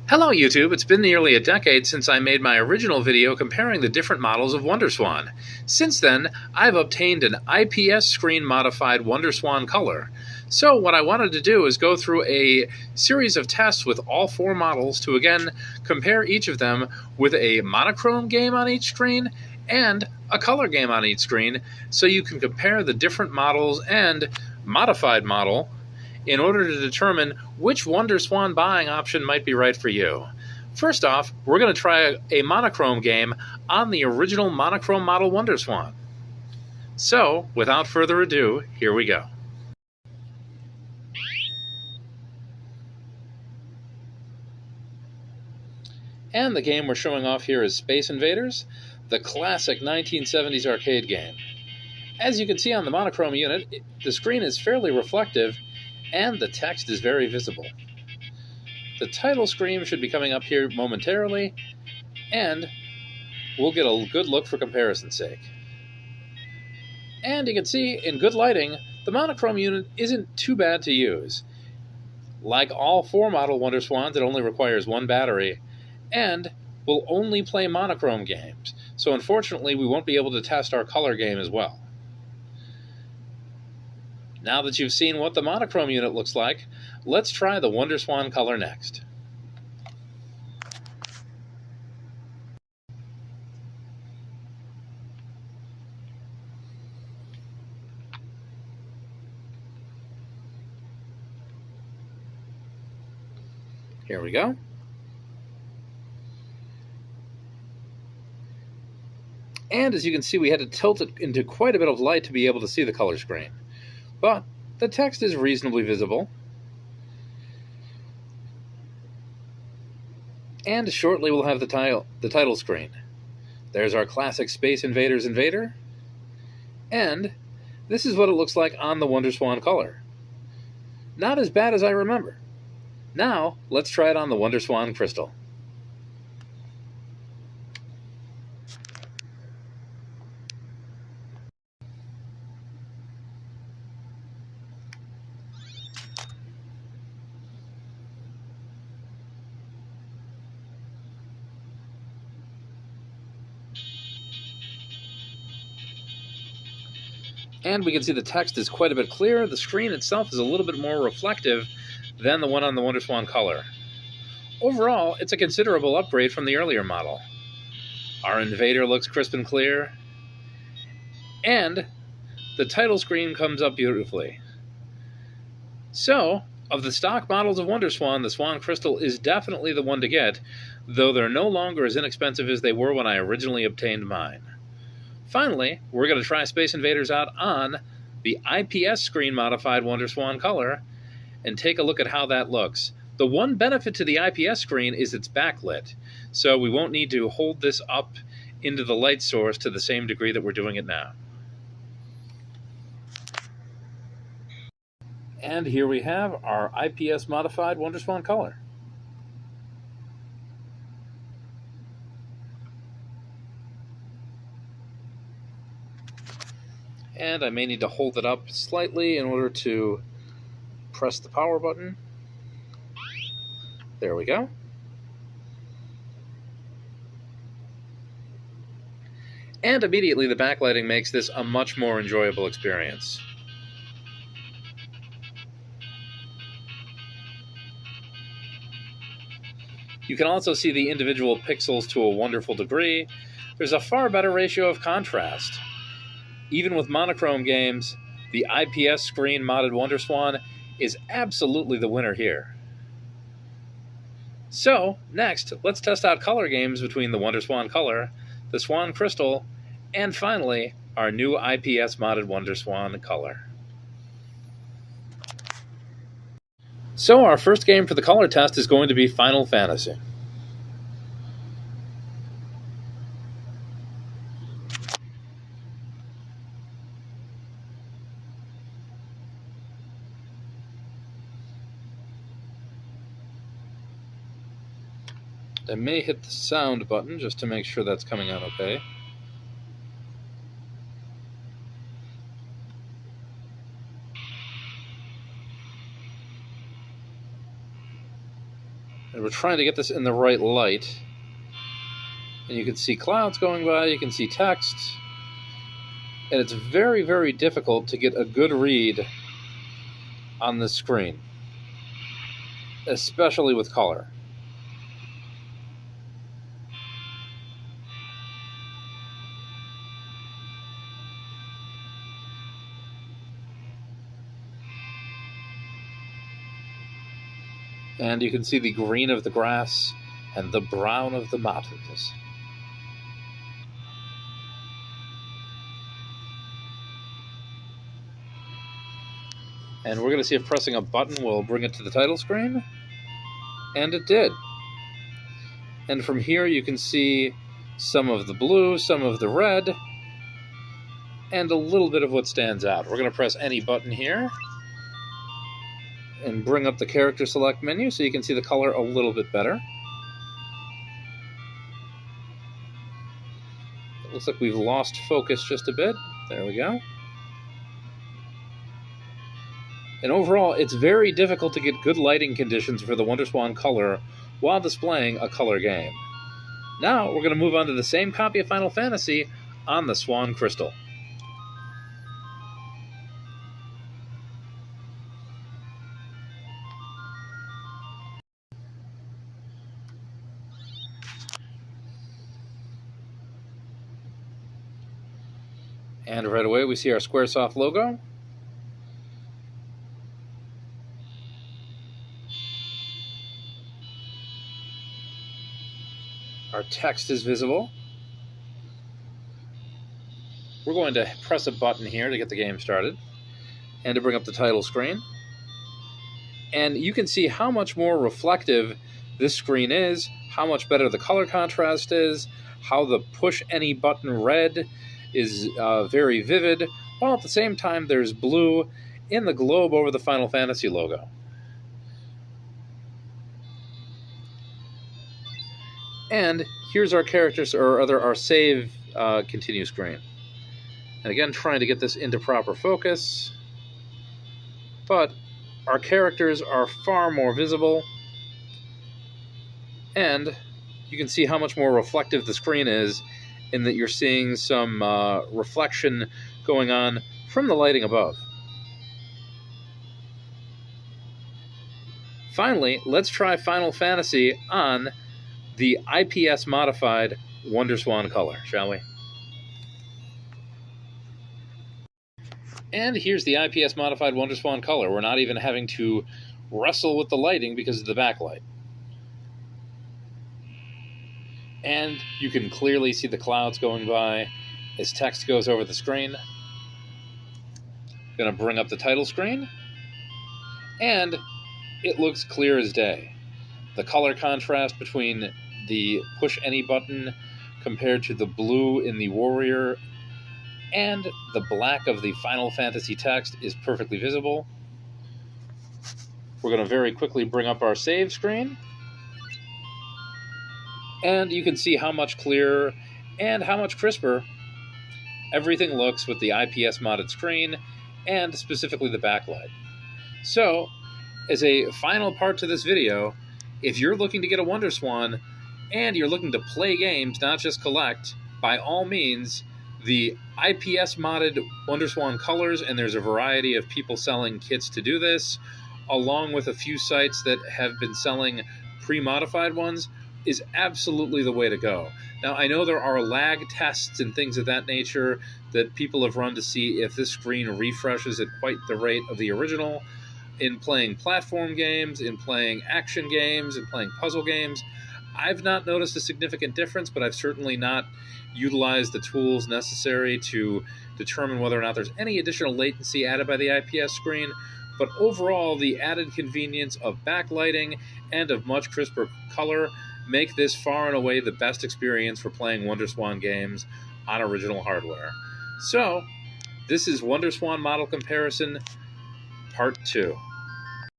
Hello YouTube, it's been nearly a decade since I made my original video comparing the different models of Wonderswan. Since then, I've obtained an IPS screen modified Wonderswan Color. So what I wanted to do is go through a series of tests with all four models to again compare each of them with a monochrome game on each screen and a color game on each screen, so you can compare the different models and modified model in order to determine which Wonderswan buying option might be right for you. First off, we're going to try a monochrome game on the original monochrome model Wonderswan. So, without further ado, here we go. And the game we're showing off here is Space Invaders, the classic 1970s arcade game. As you can see on the monochrome unit, the screen is fairly reflective and the text is very visible. The title screen should be coming up here momentarily, and we'll get a good look for comparison's sake. And you can see, in good lighting, the monochrome unit isn't too bad to use. Like all four model Wonderswans, it only requires one battery, and will only play monochrome games, so unfortunately we won't be able to test our color game as well. Now that you've seen what the monochrome unit looks like, let's try the Wonderswan Color next. Here we go. And as you can see, we had to tilt it into quite a bit of light to be able to see the color screen. But the text is reasonably visible. And shortly we'll have the title screen. There's our classic Space Invaders invader. And this is what it looks like on the Wonderswan Color. Not as bad as I remember. Now, let's try it on the Swancrystal. And we can see the text is quite a bit clearer. The screen itself is a little bit more reflective than the one on the Wonderswan Color. Overall, it's a considerable upgrade from the earlier model. Our invader looks crisp and clear, and the title screen comes up beautifully. So, of the stock models of Wonderswan, the Swancrystal is definitely the one to get, though they're no longer as inexpensive as they were when I originally obtained mine. Finally, we're going to try Space Invaders out on the IPS screen modified Wonderswan Color and take a look at how that looks. The one benefit to the IPS screen is it's backlit, so we won't need to hold this up into the light source to the same degree that we're doing it now. And here we have our IPS modified Wonderswan Color. And I may need to hold it up slightly in order to press the power button. There we go. And immediately the backlighting makes this a much more enjoyable experience. You can also see the individual pixels to a wonderful degree. There's a far better ratio of contrast. Even with monochrome games, the IPS screen modded Wonderswan is absolutely the winner here. So, next, let's test out color games between the Wonderswan Color, the Swancrystal, and finally, our new IPS modded Wonderswan Color. So our first game for the color test is going to be Final Fantasy. I may hit the sound button just to make sure that's coming out okay. And we're trying to get this in the right light. And you can see clouds going by, you can see text. And it's very, very difficult to get a good read on this screen, especially with color. And you can see the green of the grass and the brown of the mountains. And we're going to see if pressing a button will bring it to the title screen. And it did. And from here you can see some of the blue, some of the red, and a little bit of what stands out. We're going to press any button here and bring up the character select menu so you can see the color a little bit better. It looks like we've lost focus just a bit. There we go. And overall, it's very difficult to get good lighting conditions for the Wonderswan Color while displaying a color game. Now, we're going to move on to the same copy of Final Fantasy on the Swancrystal. And right away, we see our Squaresoft logo. Our text is visible. We're going to press a button here to get the game started and to bring up the title screen. And you can see how much more reflective this screen is, how much better the color contrast is, how the push any button red is very vivid, while at the same time there's blue in the globe over the Final Fantasy logo. And here's our characters, or rather our save continue screen. And again, trying to get this into proper focus. But our characters are far more visible. And you can see how much more reflective the screen is in that you're seeing some reflection going on from the lighting above. Finally, let's try Final Fantasy on the IPS modified Wonderswan Color, shall we? And here's the IPS modified Wonderswan Color. We're not even having to wrestle with the lighting because of the backlight. And you can clearly see the clouds going by as text goes over the screen. Going to bring up the title screen. And it looks clear as day. The color contrast between the push any button compared to the blue in the warrior and the black of the Final Fantasy text is perfectly visible. We're going to very quickly bring up our save screen. And you can see how much clearer and how much crisper everything looks with the IPS modded screen and specifically the backlight. So, as a final part to this video, if you're looking to get a Wonderswan and you're looking to play games, not just collect, by all means, the IPS modded Wonderswan colors, and there's a variety of people selling kits to do this, along with a few sites that have been selling pre-modified ones, is absolutely the way to go. Now, I know there are lag tests and things of that nature that people have run to see if this screen refreshes at quite the rate of the original. In playing platform games, in playing action games, in playing puzzle games, I've not noticed a significant difference, but I've certainly not utilized the tools necessary to determine whether or not there's any additional latency added by the IPS screen. But overall, the added convenience of backlighting and of much crisper color make this far and away the best experience for playing Wonderswan games on original hardware. So, this is Wonderswan Model Comparison Part 2.